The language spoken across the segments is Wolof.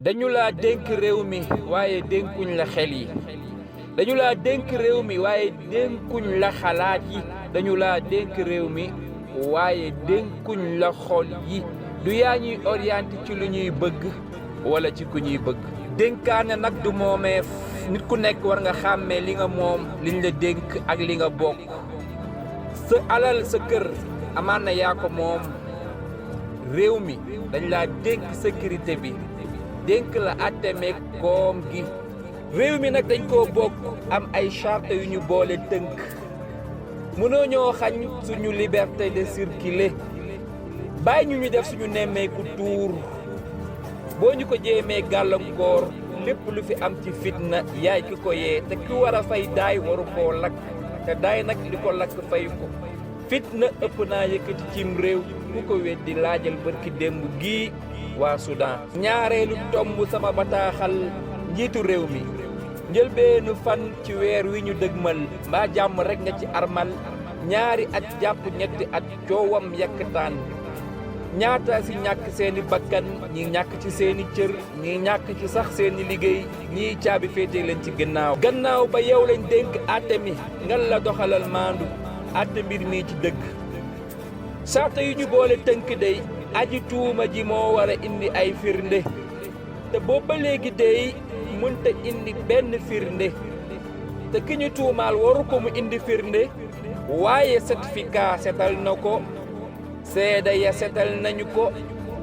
dañu laa dénk réew mi waaye dénkuñ la xel yi dañu laa dénk réew mi waaye dénkuñ la xalaat yi dañu laa dénk réew mi waaye dénkuñ la xol yi du yaa ñuy orienté ci lu ñuy bëgg wala ci ku ñuy bëgg dénkaane nag du moomeef nit ku nekk war nga xàmmee li nga moom liñ la dénk ak li nga bokk sa alal sa kër amaan na yaa ko moom réew mi dañ laa dénk sécurité bi dénk la àtte meeg koom gi réew mi nag dañ koo bokk am ay charte yu ñu boole tënk mënoo ñoo xañ suñu liberté de circuler bàyyi ñu def suñu nemmeeku tuur boo ñu ko jéemee gàllankoor lépp lu fi am ci fitna yaay ki ko yee te ki war a fay daay waru koo lakk te daay nag li ko lakk fay ko fitna ëpp naa yëkkati cim réew ku ko weddi laajal barki démb gii waa Soudan ñaareelu tomb sama bataaxal njiitu réew mi njëlbeenu fan ci weer wi ñu dëgmal mbaa jàmm rek nga ci armal ñaari at jàpp ñetti at coowam yakkataan ñaata si ñàkk seeni bakkan ñi ñàkk ci seeni cër ñi ñàkk ci sax seeni liggéey ñii caabi féete leen ci gannaaw ba yow lañ dénk àtte mi ngal la doxalal maandu àtte mbir mii ci dëgg sarta yu ñu boole tënk dey aji tuuma ji moo war a indi ay firnde te boobu ba léegi dey mënta indi benn firnde te ki ñu tuumaal waru ko mu indi firnde waaye certificat setal na ko seeda ya setal nañu ko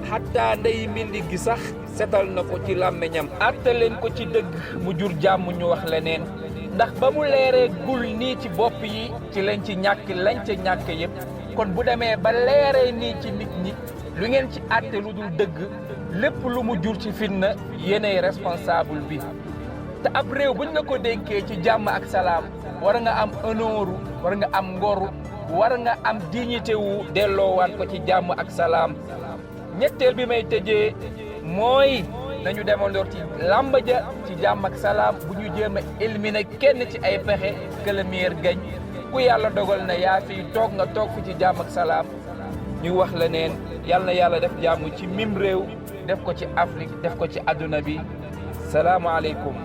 xattaa ndey mbindi gi sax setal na ko ci làmmiñam atte leen ko ci dëgg mu jur jàmm ñu wax leneen ndax ba mu leeree gul nii ci bopp yi ci lañ ci ñàkk lañ ca ñàkk yépp kon bu demee ba leeree nii ci nit ñi lu ngeen ci atte lu dul dëgg lépp lu mu jur ci fitna yéenay responsable bi te ab réew buñ la ko dénkee ci jàmm ak salaam war nga am honneur war nga am ngoru war nga am dignité wu delloowaat ko ci jàmm ak salaam ñetteel bi may tëjee mooy nañu demandoor ci làmb ja ci jàmm ak salaam bu ñu jéem a éliminer kenn ci ay pexe que le meilleur gagne ku yàlla dogal na yaa fi toog nga toog fi ci jàmm ak salaam ñu wax la neen yàlla na yàlla def jàmm ci mim réew def ko ci Afrique def ko ci adduna bi salaamu aleykum